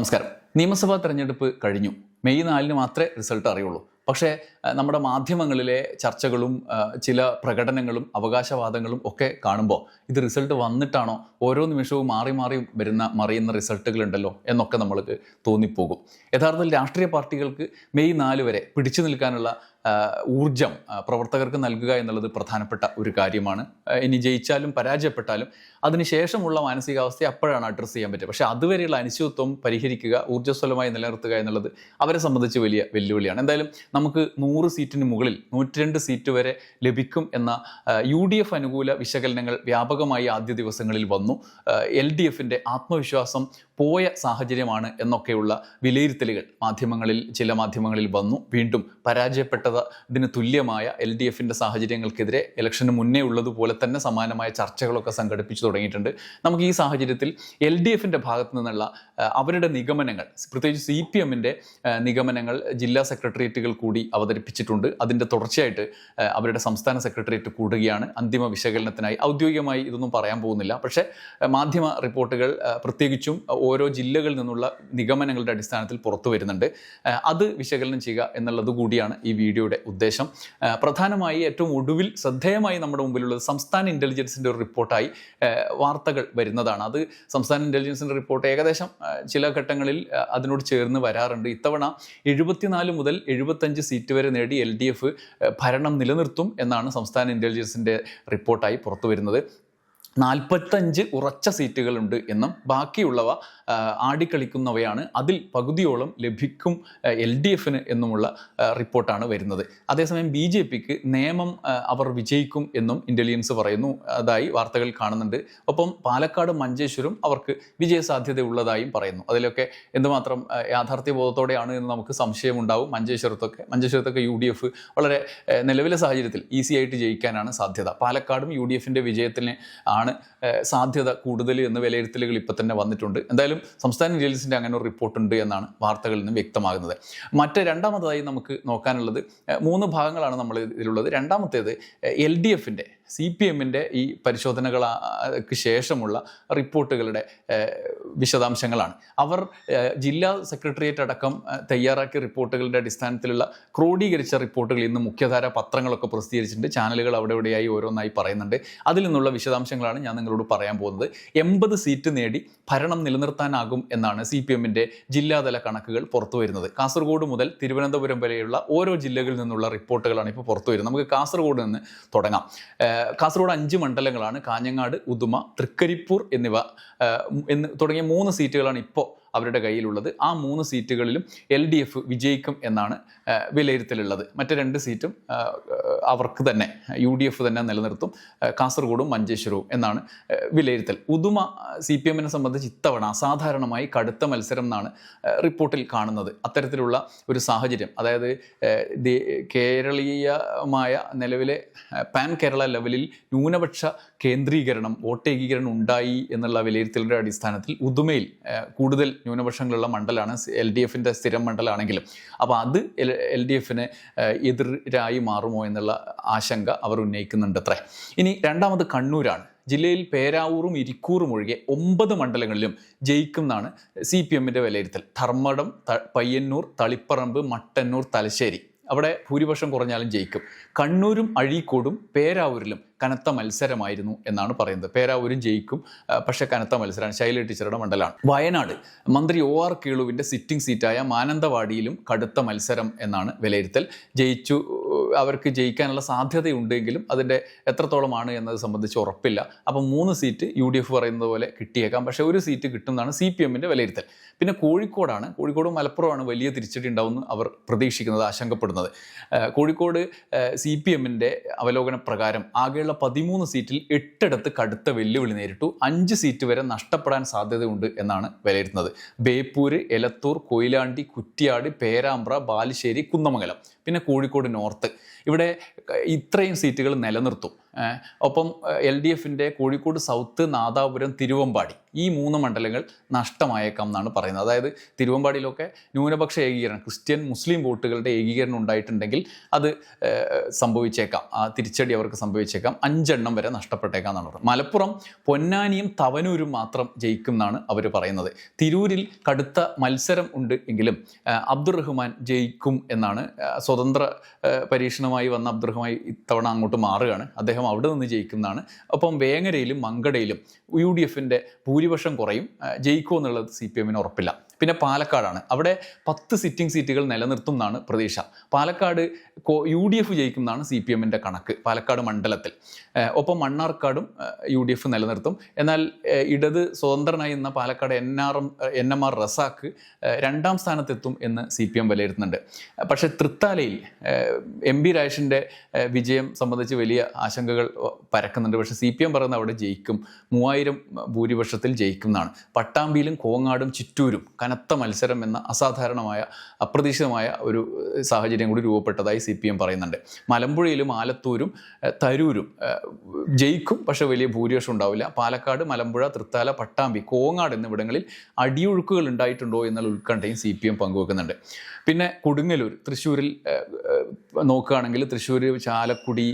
നമസ്കാരം. നിയമസഭാ തെരഞ്ഞെടുപ്പ് കഴിഞ്ഞു. മെയ് 4 മാത്രമേ റിസൾട്ട് അറിയുള്ളൂ. പക്ഷേ നമ്മുടെ മാധ്യമങ്ങളിലെ ചർച്ചകളും ചില പ്രകടനങ്ങളും അവകാശവാദങ്ങളും ഒക്കെ കാണുമ്പോൾ ഇത് റിസൾട്ട് വന്നിട്ടാണോ, ഓരോ നിമിഷവും മാറി മാറി മറിയുന്ന റിസൾട്ടുകളുണ്ടല്ലോ എന്നൊക്കെ നമ്മൾക്ക് തോന്നിപ്പോകും. യഥാർത്ഥത്തിൽ രാഷ്ട്രീയ പാർട്ടികൾക്ക് മെയ് 4 വരെ പിടിച്ചു നിൽക്കാനുള്ള ഊർജം പ്രവർത്തകർക്ക് നൽകുക എന്നുള്ളത് പ്രധാനപ്പെട്ട ഒരു കാര്യമാണ്. ഇനി ജയിച്ചാലും പരാജയപ്പെട്ടാലും അതിനുശേഷമുള്ള മാനസികാവസ്ഥയെ അപ്പോഴാണ് അഡ്രസ്സ് ചെയ്യാൻ പറ്റുക. പക്ഷേ അതുവരെയുള്ള അനിശ്ചിതത്വം പരിഹരിക്കുക, ഊർജ്ജസ്വലമായി നിലനിർത്തുക എന്നുള്ളത് അവരെ സംബന്ധിച്ച് വലിയ വെല്ലുവിളിയാണ്. എന്തായാലും നമുക്ക് 100 സീറ്റിന് മുകളിൽ 102 സീറ്റ് വരെ ലഭിക്കും എന്ന UDF അനുകൂല വിശകലനങ്ങൾ വ്യാപകമായി ആദ്യ ദിവസങ്ങളിൽ വന്നു. LDFിൻ്റെ ആത്മവിശ്വാസം പോയ സാഹചര്യമാണ് എന്നൊക്കെയുള്ള വിലയിരുത്തലുകൾ ചില മാധ്യമങ്ങളിൽ വന്നു. വീണ്ടും പരാജയപ്പെട്ടതിന് തുല്യമായ LDFിൻ്റെ സാഹചര്യങ്ങൾക്കെതിരെ ഇലക്ഷന് മുന്നേ ഉള്ളതുപോലെ തന്നെ സമാനമായ ചർച്ചകളൊക്കെ സംഘടിപ്പിച്ചു തുടങ്ങിയിട്ടുണ്ട്. നമുക്ക് ഈ സാഹചര്യത്തിൽ LDFിൻ്റെ ഭാഗത്തു നിന്നുള്ള അവരുടെ നിഗമനങ്ങൾ, പ്രത്യേകിച്ച് CPMൻ്റെ നിഗമനങ്ങൾ ജില്ലാ സെക്രട്ടേറിയറ്റുകൾ കൂടി അവതരിപ്പിച്ചിട്ടുണ്ട്. അതിൻ്റെ തുടർച്ചയായിട്ട് അവരുടെ സംസ്ഥാന സെക്രട്ടേറിയറ്റ് കൂടുകയാണ് അന്തിമ വിശകലനത്തിനായി. ഔദ്യോഗികമായി ഇതൊന്നും പറയാൻ പോകുന്നില്ല, പക്ഷേ മാധ്യമ റിപ്പോർട്ടുകൾ പ്രത്യേകിച്ചും ഓരോ ജില്ലകളിൽ നിന്നുള്ള നിഗമനങ്ങളുടെ അടിസ്ഥാനത്തിൽ പുറത്തു വരുന്നുണ്ട്. അത് വിശകലനം ചെയ്യുക എന്നുള്ളത് കൂടിയാണ് ഈ വീഡിയോയുടെ ഉദ്ദേശം. പ്രധാനമായി ഏറ്റവും ഒടുവിൽ ശ്രദ്ധേയമായി നമ്മുടെ മുമ്പിലുള്ളത് സംസ്ഥാന ഇൻ്റലിജൻസിൻ്റെ ഒരു റിപ്പോർട്ടായി വാർത്തകൾ വരുന്നതാണ്. അത് സംസ്ഥാന ഇൻ്റലിജൻസിൻ്റെ റിപ്പോർട്ട് ഏകദേശം ചില ഘട്ടങ്ങളിൽ അതിനോട് ചേർന്ന് വരാറുണ്ട്. ഇത്തവണ 74 മുതൽ 75 സീറ്റ് വരെ നേടി LDF ഭരണം നിലനിർത്തും എന്നാണ് സംസ്ഥാന ഇൻ്റലിജൻസിൻ്റെ റിപ്പോർട്ടായി പുറത്തു വരുന്നത്. 45 ഉറച്ച സീറ്റുകളുണ്ട് എന്നും ബാക്കിയുള്ളവ ആടിക്കളിക്കുന്നവയാണ്, അതിൽ പകുതിയോളം ലഭിക്കും LDFന് എന്നുമുള്ള റിപ്പോർട്ടാണ് വരുന്നത്. അതേസമയം BJPക്ക് നിയമം അവർ വിജയിക്കും എന്നും ഇൻ്റലിജൻസ് പറയുന്നു. അതായി വാർത്തകൾ കാണുന്നുണ്ട്. ഒപ്പം പാലക്കാട് മഞ്ചേശ്വരം അവർക്ക് വിജയസാധ്യതയുള്ളതായും പറയുന്നു. അതിലൊക്കെ എന്തുമാത്രം യാഥാർത്ഥ്യബോധത്തോടെയാണ് എന്ന് നമുക്ക് സംശയമുണ്ടാവും. മഞ്ചേശ്വരത്തൊക്കെ UDF വളരെ നിലവിലെ സാഹചര്യത്തിൽ ഈസി ആയിട്ട് ജയിക്കാനാണ് സാധ്യത. പാലക്കാടും UDFിൻ്റെ വിജയത്തിന് സാധ്യത കൂടുതൽ എന്ന് വിലയിരുത്തലുകൾ ഇപ്പം തന്നെ വന്നിട്ടുണ്ട്. എന്തായാലും സംസ്ഥാന ഇൻ്റലിജൻസിൻ്റെ അങ്ങനെ ഒരു റിപ്പോർട്ടുണ്ട് എന്നാണ് വാർത്തകളിൽ നിന്ന് വ്യക്തമാകുന്നത്. രണ്ടാമതായി നമുക്ക് നോക്കാനുള്ളത് 3 ഭാഗങ്ങളാണ് നമ്മൾ ഇതിലുള്ളത്. രണ്ടാമത്തേത് LDFിൻ്റെ CPMൻ്റെ ഈ പരിശോധനകൾക്ക് ശേഷമുള്ള റിപ്പോർട്ടുകളുടെ വിശദാംശങ്ങളാണ്. അവർ ജില്ലാ സെക്രട്ടേറിയറ്റ് അടക്കം തയ്യാറാക്കിയ റിപ്പോർട്ടുകളുടെ അടിസ്ഥാനത്തിലുള്ള ക്രോഡീകരിച്ച റിപ്പോർട്ടുകൾ ഇന്ന് മുഖ്യധാര പത്രങ്ങളൊക്കെ പ്രസിദ്ധീകരിച്ചിട്ടുണ്ട്. ചാനലുകൾ അവിടെ ഇവിടെയായി ഓരോന്നായി പറയുന്നുണ്ട്. അതിൽ നിന്നുള്ള വിശദാംശങ്ങളാണ് ഞാൻ നിങ്ങളോട് പറയാൻ പോകുന്നത്. 80 സീറ്റ് നേടി ഭരണം നിലനിർത്താനാകും എന്നാണ് CPMൻ്റെ ജില്ലാതല കണക്കുകൾ പുറത്തു വരുന്നത്. കാസർഗോഡ് മുതൽ തിരുവനന്തപുരം വരെയുള്ള ഓരോ ജില്ലകളിൽ നിന്നുള്ള റിപ്പോർട്ടുകളാണ് ഇപ്പോൾ പുറത്തു വരുന്നത്. നമുക്ക് കാസർഗോഡ് നിന്ന് തുടങ്ങാം. കാസർഗോഡ് 5 മണ്ഡലങ്ങളാണ്. കാഞ്ഞങ്ങാട്, ഉദുമ, തൃക്കരിപ്പൂർ തുടങ്ങിയ 3 സീറ്റുകളാണ് ഇപ്പോൾ അവരുടെ കയ്യിലുള്ളത്. ആ 3 സീറ്റുകളിലും LDF വിജയിക്കും എന്നാണ് വിലയിരുത്തലുള്ളത്. മറ്റ് 2 സീറ്റും അവർക്ക് തന്നെ UDF തന്നെ നിലനിർത്തും, കാസർഗോഡും മഞ്ചേശ്വരവും എന്നാണ് വിലയിരുത്തൽ. ഉദുമ CPMനെ സംബന്ധിച്ച് ഇത്തവണ അസാധാരണമായി കടുത്ത മത്സരം എന്നാണ് റിപ്പോർട്ടിൽ കാണുന്നത്. അത്തരത്തിലുള്ള ഒരു സാഹചര്യം, അതായത് കേരളീയമായ നിലവിലെ പാൻ കേരള ലെവലിൽ ന്യൂനപക്ഷ കേന്ദ്രീകരണം, വോട്ട് ഏകീകരണം ഉണ്ടായി എന്നുള്ള വിലയിരുത്തലിൻ്റെ അടിസ്ഥാനത്തിൽ ഉദുമയിൽ കൂടുതൽ ന്യൂനപക്ഷങ്ങളുള്ള മണ്ഡലമാണ് LDFിൻ്റെ സ്ഥിരം മണ്ഡലമാണെങ്കിലും. അപ്പോൾ അത് LDFന് എതിരായി മാറുമോ എന്നുള്ള ആശങ്ക അവർ ഉന്നയിക്കുന്നുണ്ട് അത്രേ. ഇനി രണ്ടാമത് കണ്ണൂരാണ്. ജില്ലയിൽ പേരാവൂറും ഇരിക്കൂറും ഒഴികെ 9 മണ്ഡലങ്ങളിലും ജയിക്കും എന്നാണ് CPMൻ്റെ വിലയിരുത്തൽ. ധർമ്മടം, പയ്യന്നൂർ, തളിപ്പറമ്പ്, മട്ടന്നൂർ, തലശ്ശേരി അവിടെ ഭൂരിപക്ഷം കുറഞ്ഞാലും ജയിക്കും. കണ്ണൂരും അഴീക്കോടും പേരാവൂരിലും കനത്ത മത്സരമായിരുന്നു എന്നാണ് പറയുന്നത്. പേരാവൂരും ജയിക്കും, പക്ഷേ കനത്ത മത്സരമാണ്. ശൈല ടീച്ചറുടെ മണ്ഡലമാണ്. വയനാട് മന്ത്രി OR കേളുവിൻ്റെ സിറ്റിംഗ് സീറ്റായ മാനന്തവാടിയിലും കടുത്ത മത്സരം എന്നാണ് വിലയിരുത്തൽ. അവർക്ക് ജയിക്കാനുള്ള സാധ്യതയുണ്ടെങ്കിലും അതിൻ്റെ എത്രത്തോളമാണ് എന്നത് സംബന്ധിച്ച് ഉറപ്പില്ല. അപ്പം 3 സീറ്റ് UDF പറയുന്നത് പോലെ കിട്ടിയേക്കാം, പക്ഷേ 1 സീറ്റ് കിട്ടുന്നതാണ് CPMൻ്റെ വിലയിരുത്തൽ. പിന്നെ കോഴിക്കോടും മലപ്പുറമാണ് വലിയ തിരിച്ചടി ഉണ്ടാവുമെന്ന് അവർ പ്രതീക്ഷിക്കുന്നത്, ആശങ്കപ്പെടുന്നത്. കോഴിക്കോട് CPMൻ്റെ അവലോകന പ്രകാരം ആകെയുള്ള 13 സീറ്റിൽ 8 കടുത്ത വെല്ലുവിളി നേരിട്ടു. 5 സീറ്റ് വരെ നഷ്ടപ്പെടാൻ സാധ്യതയുണ്ട് എന്നാണ് വിലയിരുത്തുന്നത്. ബേപ്പൂര്, എലത്തൂർ, കൊയിലാണ്ടി, കുറ്റ്യാടി, പേരാമ്പ്ര, ബാലുശ്ശേരി, കുന്നമംഗലം, പിന്നെ കോഴിക്കോട് നോർത്ത്, ഇവിടെ ഇത്രയും സീറ്റുകൾ നിലനിർത്തും. ഒപ്പം LDFിൻ്റെ കോഴിക്കോട് സൗത്ത്, നാദാപുരം, തിരുവമ്പാടി ഈ 3 മണ്ഡലങ്ങൾ നഷ്ടമായേക്കാം എന്നാണ് പറയുന്നത്. അതായത് തിരുവമ്പാടിയിലൊക്കെ ന്യൂനപക്ഷ ഏകീകരണം, ക്രിസ്ത്യൻ മുസ്ലിം വോട്ടുകളുടെ ഏകീകരണം ഉണ്ടായിട്ടുണ്ടെങ്കിൽ അത് സംഭവിച്ചേക്കാം, ആ തിരിച്ചടി അവർക്ക് സംഭവിച്ചേക്കാം. 5 എണ്ണം വരെ നഷ്ടപ്പെട്ടേക്കാം എന്നാണ് പറയുന്നത്. മലപ്പുറം പൊന്നാനിയും തവനൂരും മാത്രം ജയിക്കും എന്നാണ് അവർ പറയുന്നത്. തിരൂരിൽ കടുത്ത മത്സരം ഉണ്ട് എങ്കിലും അബ്ദുറഹ്മാൻ ജയിക്കും എന്നാണ്. സ്വതന്ത്ര പരീക്ഷണമായി വന്ന അബ്ദുറഹ്മാൻ ഇത്തവണ അങ്ങോട്ട് മാറുകയാണ്, അദ്ദേഹം അവിടെ നിന്ന് ജയിക്കും എന്നാണ്. ഒപ്പം വേങ്ങരയിലും മങ്കടയിലും UDFിൻ്റെ ഭൂരിപക്ഷം കുറയും, ജയിക്കുമോ എന്നുള്ളത് CPMന് ഉറപ്പില്ല. പിന്നെ പാലക്കാടാണ്, അവിടെ 10 സിറ്റിംഗ് സീറ്റുകൾ നിലനിർത്തും എന്നാണ് പ്രതീക്ഷ. പാലക്കാട് UDF ജയിക്കും എന്നാണ് CPMൻ്റെ കണക്ക്, പാലക്കാട് മണ്ഡലത്തിൽ. ഒപ്പം മണ്ണാർക്കാടും UDF നിലനിർത്തും. എന്നാൽ ഇടത് സ്വതന്ത്രനായി എന്ന പാലക്കാട് NMR റസാക്ക് 2ാം സ്ഥാനത്തെത്തും എന്ന് CPM വിലയിരുത്തുന്നുണ്ട്. പക്ഷേ തൃത്താലയിൽ MP രാജേഷിൻ്റെ വിജയം സംബന്ധിച്ച് വലിയ ആശങ്കകൾ പരക്കുന്നുണ്ട്. പക്ഷേ CPM പറയുന്നത് അവിടെ ജയിക്കും, 3000 ഭൂരിപക്ഷത്തിൽ ജയിക്കും എന്നാണ്. പട്ടാമ്പിയിലും കോങ്ങാടും ചിറ്റൂരും കനത്ത മത്സരം എന്ന അസാധാരണമായ അപ്രതീക്ഷിതമായ ഒരു സാഹചര്യം കൂടി രൂപപ്പെട്ടതായി CPM പറയുന്നുണ്ട്. മലമ്പുഴയിലും ആലത്തൂരും തരൂരും ജയിക്കും, പക്ഷേ വലിയ ഭൂരിപക്ഷം ഉണ്ടാവില്ല. പാലക്കാട്, മലമ്പുഴ, തൃത്താല, പട്ടാമ്പി, കോങ്ങാട് എന്നിവിടങ്ങളിൽ അടിയൊഴുക്കുകൾ ഉണ്ടായിട്ടുണ്ടോ എന്നുള്ള ഉത്കണ്ഠയും CPM പങ്കുവെക്കുന്നുണ്ട്. പിന്നെ കൊടുങ്ങല്ലൂർ, തൃശ്ശൂരിൽ നോക്കുകയാണെങ്കിൽ തൃശ്ശൂർ, ചാലക്കുടി,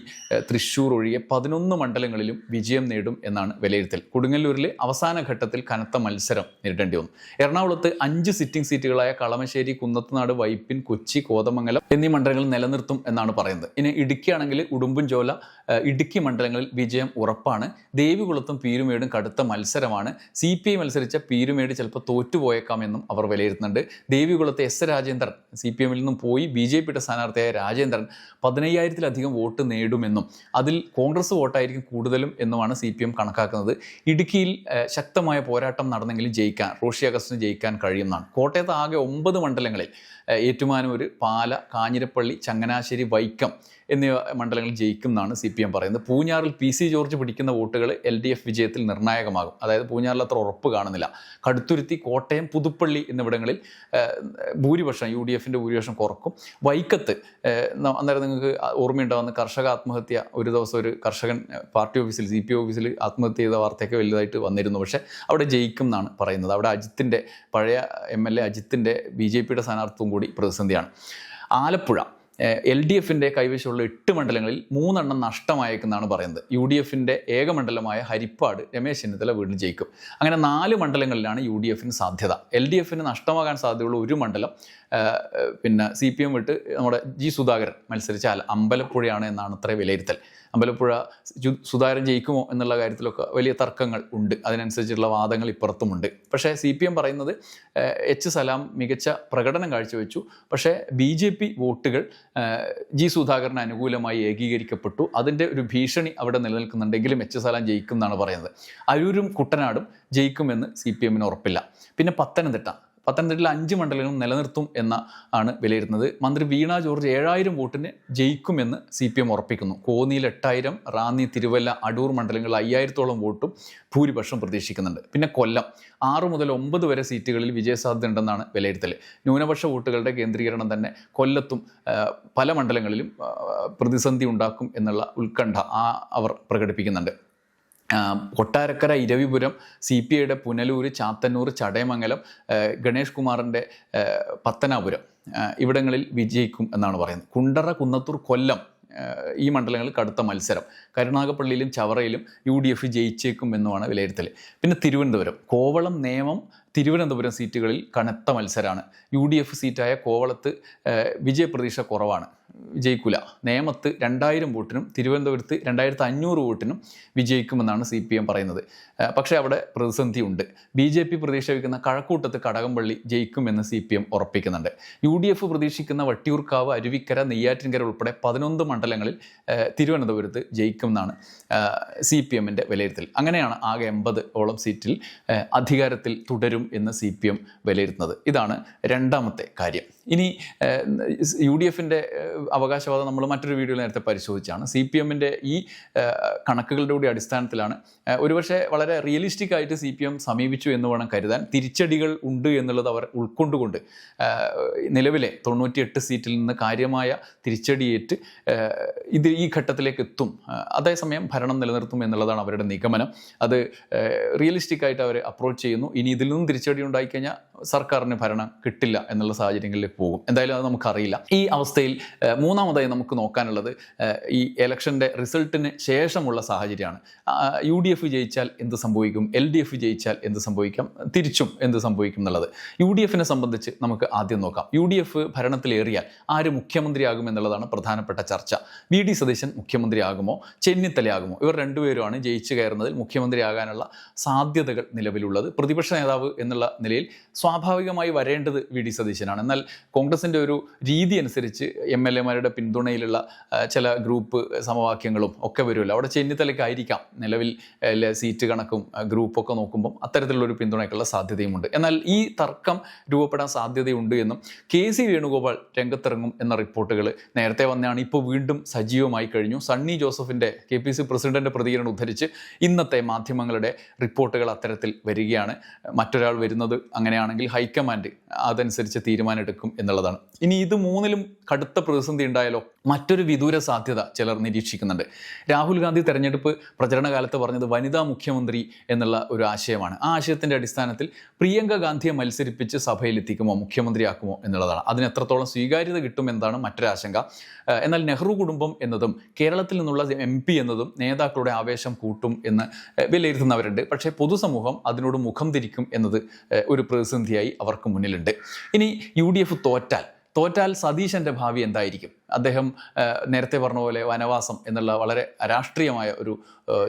തൃശ്ശൂർ ഒഴികെ 11 മണ്ഡലങ്ങളിലും വിജയം നേടും എന്നാണ് വിലയിരുത്തൽ. കൊടുങ്ങല്ലൂരിൽ അവസാന ഘട്ടത്തിൽ കനത്ത മത്സരം നേരിടേണ്ടി വന്നു. എറണാകുളത്ത് 5 സിറ്റിംഗ് സീറ്റുകളായ കളമശ്ശേരി, കുന്നത്തുനാട്, വൈപ്പിൻ, കൊച്ചി, കോതമംഗലം എന്നീ മണ്ഡലങ്ങൾ നിലനിർത്തും എന്നാണ് പറയുന്നത്. ഇനി ഇടുക്കിയാണെങ്കിൽ ഉടുമ്പൻചോല, ഇടുക്കി മണ്ഡലങ്ങളിൽ വിജയം ഉറപ്പാണ്. ദേവികുളത്തും പീരുമേടും കടുത്ത മത്സരമാണ്. CPI മത്സരിച്ച പീരുമേട് ചിലപ്പോൾ തോറ്റുപോയേക്കാമെന്നും അവർ വിലയിരുത്തുന്നുണ്ട്. ദേവികുളത്തെ S രാജേന്ദ്രൻ CPMൽ നിന്നും പോയി BJPയുടെ സ്ഥാനാർത്ഥിയായ രാജേന്ദ്രൻ 15,000-ലധികം വോട്ട് നേടുമെന്നും അതിൽ കോൺഗ്രസ് വോട്ടായിരിക്കും കൂടുതലും എന്നുമാണ് CPM കണക്കാക്കുന്നത്. ഇടുക്കിയിൽ ശക്തമായ പോരാട്ടം നടന്നെങ്കിലും ജയിക്കാൻ റോഷി അഗസ്റ്റിന് ജയിക്കാൻ കഴിയുമെന്നാണ്. കോട്ടയത്ത് ആകെ 9 മണ്ഡലങ്ങളിൽ ഏറ്റുമാനൂർ, പാല, കാഞ്ഞിരപ്പള്ളി, ചങ്ങനാശ്ശേരി, വൈക്കം എന്നിവ മണ്ഡലങ്ങളിൽ ജയിക്കും എന്നാണ് CPM പറയുന്നത്. പൂഞ്ഞാറിൽ PC ജോർജ് പിടിക്കുന്ന വോട്ടുകൾ LDF വിജയത്തിൽ നിർണായകമാകും. അതായത് പൂഞ്ഞാറിൽ അത്ര ഉറപ്പ് കാണുന്നില്ല. കടുത്തുരുത്തി, കോട്ടയം, പുതുപ്പള്ളി എന്നിവിടങ്ങളിൽ ഭൂരിപക്ഷം UDFിൻ്റെ ഭൂരിപക്ഷം കുറക്കും. വൈക്കത്ത് അന്നേരം നിങ്ങൾക്ക് ഓർമ്മയുണ്ടാകുന്ന കർഷക ആത്മഹത്യ, ഒരു ദിവസം ഒരു കർഷകൻ പാർട്ടി ഓഫീസിൽ CPI ഓഫീസിൽ ആത്മഹത്യ ചെയ്ത വാർത്തയൊക്കെ വലുതായിട്ട് വന്നിരുന്നു. പക്ഷേ അവിടെ ജയിക്കും എന്നാണ് പറയുന്നത്. അവിടെ അജിത്തിൻ്റെ പഴയ MLA അജിത്തിൻ്റെ BJPയുടെ സ്ഥാനാർത്ഥിത്വം കൂടി പ്രതിസന്ധിയാണ്. ആലപ്പുഴ LDFിൻ്റെ കൈവശമുള്ള 8 മണ്ഡലങ്ങളിൽ 3 എണ്ണം നഷ്ടമായേക്കെന്നാണ് പറയുന്നത്. UDFിൻ്റെ ഏക മണ്ഡലമായ ഹരിപ്പാട് രമേശ് ചെന്നിത്തല വീണ്ടും ജയിക്കും. അങ്ങനെ 4 മണ്ഡലങ്ങളിലാണ് UDFിന് സാധ്യത. LDFിന് നഷ്ടമാകാൻ സാധ്യതയുള്ള ഒരു മണ്ഡലം പിന്നെ CPM വിട്ട് നമ്മുടെ സുധാകരൻ മത്സരിച്ച അമ്പലപ്പുഴയാണ് എന്നാണ് അത്ര വിലയിരുത്തൽ. അമ്പലപ്പുഴ സുധാകരൻ ജയിക്കുമോ എന്നുള്ള കാര്യത്തിലൊക്കെ വലിയ തർക്കങ്ങൾ ഉണ്ട്, അതിനനുസരിച്ചുള്ള വാദങ്ങൾ ഇപ്പുറത്തുമുണ്ട്. പക്ഷേ CPM പറയുന്നത് സലാം മികച്ച പ്രകടനം കാഴ്ചവെച്ചു, പക്ഷേ BJP വോട്ടുകൾ സുധാകരന് അനുകൂലമായി ഏകീകരിക്കപ്പെട്ടു, അതിൻ്റെ ഒരു ഭീഷണി അവിടെ നിലനിൽക്കുന്നുണ്ടെങ്കിലും സലാം ജയിക്കും എന്നാണ് പറയുന്നത്. അരൂരും കുട്ടനാടും ജയിക്കുമെന്ന് CPMന് ഉറപ്പില്ല. പിന്നെ പത്തനംതിട്ടയിൽ 5 മണ്ഡലങ്ങളും നിലനിർത്തും ആണ് വിലയിരുത്തുന്നത്. മന്ത്രി വീണ ജോർജ് 7000 വോട്ടിന് ജയിക്കുമെന്ന് CPM ഉറപ്പിക്കുന്നു. കോന്നിയിൽ 8000, റാന്നി, തിരുവല്ല, അടൂർ മണ്ഡലങ്ങളിൽ 5000-ഓളം വോട്ടും ഭൂരിപക്ഷം പ്രതീക്ഷിക്കുന്നുണ്ട്. പിന്നെ കൊല്ലം 6 മുതൽ 9 വരെ സീറ്റുകളിൽ വിജയസാധ്യത ഉണ്ടെന്നാണ് വിലയിരുത്തൽ. ന്യൂനപക്ഷ വോട്ടുകളുടെ കേന്ദ്രീകരണം തന്നെ കൊല്ലത്തും പല മണ്ഡലങ്ങളിലും പ്രതിസന്ധി ഉണ്ടാക്കും എന്നുള്ള ഉത്കണ്ഠ അവർ പ്രകടിപ്പിക്കുന്നുണ്ട്. കൊട്ടാരക്കര, ഇരവിപുരം, CPIയുടെ പുനലൂർ, ചാത്തന്നൂർ, ചടയമംഗലം, ഗണേഷ് കുമാറിൻ്റെ പത്തനാപുരം ഇവിടങ്ങളിൽ വിജയിക്കും എന്നാണ് പറയുന്നത്. കുണ്ടറ, കുന്നത്തൂർ, കൊല്ലം ഈ മണ്ഡലങ്ങളിൽ കടുത്ത മത്സരം. കരുനാഗപ്പള്ളിയിലും ചവറയിലും UDF ജയിച്ചേക്കും എന്നുമാണ് വിലയിരുത്തൽ. പിന്നെ തിരുവനന്തപുരം, കോവളം, നേമം, തിരുവനന്തപുരം സീറ്റുകളിൽ കനത്ത മത്സരമാണ്. UDF സീറ്റായ കോവളത്ത് വിജയപ്രതീക്ഷ കുറവാണ്, വിജയിക്കില്ല. നേമത്ത് 2000 വോട്ടിനും തിരുവനന്തപുരത്ത് 2500 വോട്ടിനും വിജയിക്കുമെന്നാണ് CPM പറയുന്നത്. പക്ഷേ അവിടെ പ്രതിസന്ധിയുണ്ട്. BJP പ്രതീക്ഷ വയ്ക്കുന്ന കഴക്കൂട്ടത്ത് കടകംപള്ളി ജയിക്കുമെന്ന് CPM ഉറപ്പിക്കുന്നുണ്ട്. UDF പ്രതീക്ഷിക്കുന്ന വട്ടിയൂർക്കാവ്, അരുവിക്കര, നെയ്യാറ്റിൻകര ഉൾപ്പെടെ 11 മണ്ഡലങ്ങളിൽ തിരുവനന്തപുരത്ത് ജയിക്കുമെന്നാണ് CPMൻ്റെ വിലയിരുത്തൽ. അങ്ങനെയാണ് ആകെ 80-ഓളം സീറ്റിൽ അധികാരത്തിൽ തുടരും എന്ന് CPM വിലയിരുത്തുന്നത്. ഇതാണ് രണ്ടാമത്തെ കാര്യം. ഇനി UDFിൻ്റെ അവകാശവാദം നമ്മൾ മറ്റൊരു വീഡിയോയിൽ നേരത്തെ പരിശോധിച്ചാണ്. CPM-ൻ്റെ ഈ കണക്കുകളുടെ കൂടി അടിസ്ഥാനത്തിലാണ് ഒരുപക്ഷെ വളരെ റിയലിസ്റ്റിക് ആയിട്ട് CPM സമീപിച്ചു എന്ന് വേണം കരുതാൻ. തിരിച്ചടികൾ ഉണ്ട് എന്നുള്ളത് അവർ ഉൾക്കൊണ്ടുകൊണ്ട് നിലവിലെ 98 സീറ്റിൽ നിന്ന് കാര്യമായ തിരിച്ചടിയേറ്റ് ഈ ഘട്ടത്തിലേക്ക് എത്തും, അതേസമയം ഭരണം നിലനിർത്തും എന്നുള്ളതാണ് അവരുടെ നിഗമനം. അത് റിയലിസ്റ്റിക് ആയിട്ട് അവർ അപ്രോച്ച് ചെയ്യുന്നു. ഇനി ഇതിൽ നിന്നും തിരിച്ചടി ഉണ്ടായിക്കഴിഞ്ഞാൽ സർക്കാരിന് ഭരണം കിട്ടില്ല എന്നുള്ള സാഹചര്യങ്ങളിലേക്ക് പോകും. എന്തായാലും അത് നമുക്കറിയില്ല. ഈ അവസ്ഥയിൽ മൂന്നാമതായി നമുക്ക് നോക്കാനുള്ളത് ഈ ഇലക്ഷൻ്റെ റിസൾട്ടിന് ശേഷമുള്ള സാഹചര്യമാണ്. UDF ജയിച്ചാൽ എന്ത് സംഭവിക്കും, LDF ജയിച്ചാൽ എന്ത് സംഭവിക്കാം, തിരിച്ചും എന്ത് സംഭവിക്കും എന്നുള്ളത്. UDF-നെ സംബന്ധിച്ച് നമുക്ക് ആദ്യം നോക്കാം. UDF ഭരണത്തിലേറിയാൽ ആര് മുഖ്യമന്ത്രിയാകും എന്നുള്ളതാണ് പ്രധാനപ്പെട്ട ചർച്ച. VD സതീശൻ മുഖ്യമന്ത്രിയാകുമോ, ചെന്നിത്തലയാകുമോ? ഇവർ രണ്ടുപേരുമാണ് ജയിച്ചു കയറുന്നതിൽ മുഖ്യമന്ത്രിയാകാനുള്ള സാധ്യതകൾ നിലവിലുള്ളത്. പ്രതിപക്ഷ നേതാവ് എന്നുള്ള നിലയിൽ സ്വാഭാവികമായി വരേണ്ടത് VD സതീശനാണ്. എന്നാൽ കോൺഗ്രസിൻ്റെ ഒരു രീതി അനുസരിച്ച് MLA-മാരുടെ പിന്തുണയിലുള്ള ചില ഗ്രൂപ്പ് സമവാക്യങ്ങളും ഒക്കെ വരുമല്ലോ. അവിടെ ചെന്നിത്തലയ്ക്കായിരിക്കാം നിലവിൽ സീറ്റ് കണക്കും ഗ്രൂപ്പൊക്കെ നോക്കുമ്പം അത്തരത്തിലുള്ളൊരു പിന്തുണയ്ക്കുള്ള സാധ്യതയുമുണ്ട്. എന്നാൽ ഈ തർക്കം രൂപപ്പെടാൻ സാധ്യതയുണ്ട് എന്നും KC വേണുഗോപാൽ രംഗത്തിറങ്ങും എന്ന റിപ്പോർട്ടുകൾ നേരത്തെ വന്നതാണ്. ഇപ്പോൾ വീണ്ടും സജീവമായി കഴിഞ്ഞു. സണ്ണി ജോസഫിൻ്റെ KPC പ്രസിഡന്റ് പ്രതികരണം ഉദ്ധരിച്ച് ഇന്നത്തെ മാധ്യമങ്ങളുടെ റിപ്പോർട്ടുകൾ അത്തരത്തിൽ വരികയാണ്. മറ്റൊരാൾ വരുന്നത് അങ്ങനെയാണെങ്കിൽ ഹൈക്കമാൻഡ് അതനുസരിച്ച് തീരുമാനം എടുക്കും എന്നുള്ളതാണ്. ഇനി ഇത് മൂന്നിലും കടുത്ത പ്രതിസന്ധി ഉണ്ടായാലോ? മറ്റൊരു വിദൂര സാധ്യത ചിലർ നിരീക്ഷിക്കുന്നുണ്ട്. രാഹുൽ ഗാന്ധി തെരഞ്ഞെടുപ്പ് പ്രചരണ കാലത്ത് പറഞ്ഞത് വനിതാ മുഖ്യമന്ത്രി എന്നുള്ള ഒരു ആശയമാണ്. ആ ആശയത്തിൻ്റെ അടിസ്ഥാനത്തിൽ പ്രിയങ്ക ഗാന്ധിയെ മത്സരിപ്പിച്ച് സഭയിലെത്തിക്കുമോ, മുഖ്യമന്ത്രിയാക്കുമോ എന്നുള്ളതാണ്. അതിന് എത്രത്തോളം സ്വീകാര്യത കിട്ടുമെന്നതാണ് മറ്റൊരാശങ്ക. എന്നാൽ നെഹ്റു കുടുംബം എന്നതും കേരളത്തിൽ നിന്നുള്ള MP എന്നതും നേതാക്കളുടെ ആവേശം കൂട്ടും എന്ന് വിലയിരുത്തുന്നവരുണ്ട്. പക്ഷേ പൊതുസമൂഹം അതിനോട് മുഖം തിരിക്കും എന്നത് ഒരു പ്രതിസന്ധിയായി അവർക്ക് മുന്നിലുണ്ട്. ഇനി UDF തോറ്റാൽ സതീശൻ്റെ ഭാവി എന്തായിരിക്കും? അദ്ദേഹം നേരത്തെ പറഞ്ഞ പോലെ വനവാസം എന്നുള്ള വളരെ രാഷ്ട്രീയമായ ഒരു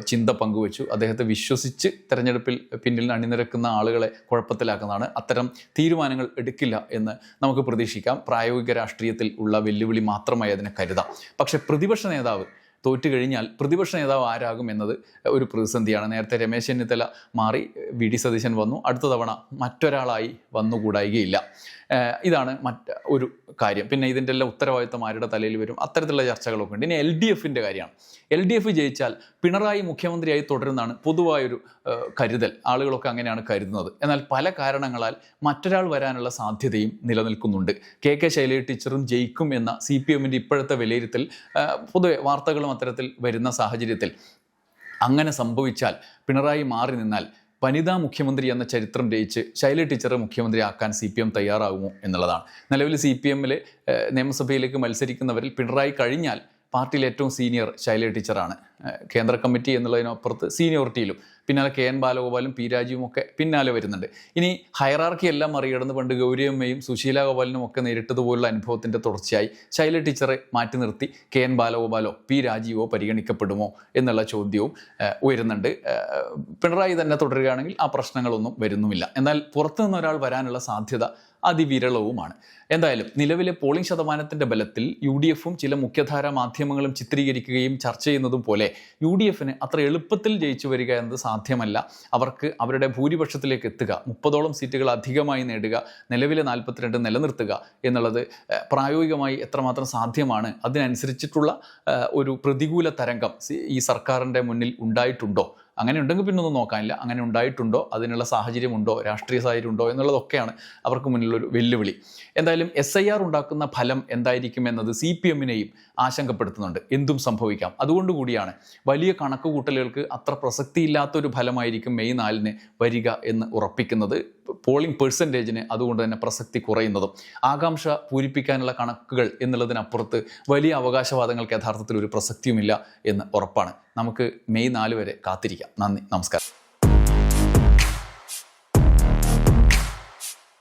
ചിന്ത പങ്കുവച്ചു. അദ്ദേഹത്തെ വിശ്വസിച്ച് തെരഞ്ഞെടുപ്പിൽ പിന്നിൽ അണിനിരക്കുന്ന ആളുകളെ കുഴപ്പത്തിലാക്കുന്നതാണ്. അത്തരം തീരുമാനങ്ങൾ എടുക്കില്ല എന്ന് നമുക്ക് പ്രതീക്ഷിക്കാം. പ്രായോഗിക രാഷ്ട്രീയത്തിൽ ഉള്ള വെല്ലുവിളി മാത്രമായി അതിനെ കരുതാം. പക്ഷേ പ്രതിപക്ഷ നേതാവ് തോറ്റു കഴിഞ്ഞാൽ പ്രതിപക്ഷ നേതാവ് ആരാകും എന്നത് ഒരു പ്രതിസന്ധിയാണ്. നേരത്തെ രമേശ് ചെന്നിത്തല മാറി VD സതീശൻ വന്നു. അടുത്ത തവണ മറ്റൊരാളായി വന്നുകൂടായികയില്ല. ഇതാണ് ഒരു കാര്യം. പിന്നെ ഇതിൻ്റെ എല്ലാം ഉത്തരവാദിത്തം ആരുടെ തലയിൽ വരും, അത്തരത്തിലുള്ള ചർച്ചകളൊക്കെ ഉണ്ട്. ഇനി LDF-ൻ്റെ കാര്യമാണ്. LDF ജയിച്ചാൽ പിണറായി മുഖ്യമന്ത്രിയായി തുടരുന്നതാണ് പൊതുവായൊരു കരുതൽ. ആളുകളൊക്കെ അങ്ങനെയാണ് കരുതുന്നത്. എന്നാൽ പല കാരണങ്ങളാൽ മറ്റൊരാൾ വരാനുള്ള സാധ്യതയും നിലനിൽക്കുന്നുണ്ട്. KK ശൈലജ ടീച്ചറും ജയിക്കും എന്ന CPM-ൻ്റെ ഇപ്പോഴത്തെ വിലയിരുത്തൽ പൊതുവെ വാർത്തകളും അത്തരത്തിൽ വരുന്ന സാഹചര്യത്തിൽ അങ്ങനെ സംഭവിച്ചാൽ, പിണറായി മാറി നിന്നാൽ വനിതാ മുഖ്യമന്ത്രി എന്ന ചരിത്രം രചിച്ച് ശൈലജ ടീച്ചറെ മുഖ്യമന്ത്രിയാക്കാൻ CPM തയ്യാറാകുമോ എന്നുള്ളതാണ്. നിലവിൽ CPM-ലെ നിയമസഭയിലേക്ക് മത്സരിക്കുന്നവരിൽ പിണറായി കഴിഞ്ഞാൽ പാർട്ടിയിലെ ഏറ്റവും സീനിയർ ശൈലജ ടീച്ചറാണ്. കേന്ദ്ര കമ്മിറ്റി എന്നുള്ളതിനപ്പുറത്ത് സീനിയോറിറ്റിയിലും പിന്നാലെ KN ബാലഗോപാലും P രാജുവും ഒക്കെ പിന്നാലെ വരുന്നുണ്ട്. ഇനി ഹൈറാർക്കി എല്ലാം മറികടന്ന് പണ്ട് ഗൗരിയമ്മയും സുശീല ഗോപാലിനും ഒക്കെ നേരിട്ടതുപോലുള്ള അനുഭവത്തിൻ്റെ തുടർച്ചയായി ശൈലജ ടീച്ചറെ മാറ്റി നിർത്തി KN ബാലഗോപാലോ P രാജീവോ പരിഗണിക്കപ്പെടുമോ എന്നുള്ള ചോദ്യവും ഉയരുന്നുണ്ട്. പിണറായി തന്നെ തുടരുകയാണെങ്കിൽ ആ പ്രശ്നങ്ങളൊന്നും വരുന്നുമില്ല. എന്നാൽ പുറത്തു നിന്ന് ഒരാൾ വരാനുള്ള സാധ്യത അതിവിരളവുമാണ്. എന്തായാലും നിലവിലെ പോളിംഗ് ശതമാനത്തിൻ്റെ ബലത്തിൽ UDF-ഉം ചില മുഖ്യധാരാ മാധ്യമങ്ങളും ചിത്രീകരിക്കുകയും ചർച്ച ചെയ്യുന്നതും പോലെ UDF-ന് അത്ര എളുപ്പത്തിൽ ജയിച്ചു വരിക എന്നത് സാധ്യമല്ല. അവർക്ക് അവരുടെ ഭൂരിപക്ഷത്തിലേക്ക് എത്തുക, 30ഓളം സീറ്റുകൾ അധികമായി നേടുക, നിലവിലെ 42 നിലനിർത്തുക എന്നുള്ളത് പ്രായോഗികമായി എത്രമാത്രം സാധ്യമാണ്, അതിനനുസരിച്ചിട്ടുള്ള ഒരു പ്രതികൂല തരംഗം ഈ സർക്കാരിൻ്റെ മുന്നിൽ ഉണ്ടായിട്ടുണ്ടോ? അങ്ങനെ ഉണ്ടെങ്കിൽ പിന്നെ ഒന്നും നോക്കാനില്ല. അങ്ങനെ ഉണ്ടായിട്ടുണ്ടോ, അതിനുള്ള സാഹചര്യമുണ്ടോ, രാഷ്ട്രീയ സാഹചര്യം ഉണ്ടോ എന്നുള്ളതൊക്കെയാണ് അവർക്ക് മുന്നിലൊരു വെല്ലുവിളി. എന്തായാലും SIR ഉണ്ടാക്കുന്ന ഫലം എന്തായിരിക്കും എന്നത് CPM-നെയും ആശങ്കപ്പെടുത്തുന്നുണ്ട്. എന്തും സംഭവിക്കാം. അതുകൊണ്ടുകൂടിയാണ് വലിയ കണക്കുകൂട്ടലുകൾക്ക് അത്ര പ്രസക്തിയില്ലാത്തൊരു ഫലമായിരിക്കും മെയ് 4-ന് വരിക എന്ന് ഉറപ്പിക്കുന്നത്. പോളിംഗ് പെർസെൻറ്റേജിന് അതുകൊണ്ട് തന്നെ പ്രസക്തി കുറയുന്നതും. ആകാംക്ഷ പൂരിപ്പിക്കാനുള്ള കണക്കുകൾ എന്നുള്ളതിനപ്പുറത്ത് വലിയ അവകാശവാദങ്ങൾക്ക് യഥാർത്ഥത്തിൽ ഒരു പ്രസക്തിയുമില്ല എന്ന് ഉറപ്പാണ്. നമുക്ക് മെയ് 4 വരെ കാത്തിരിക്കാം. നന്ദി, നമസ്കാരം.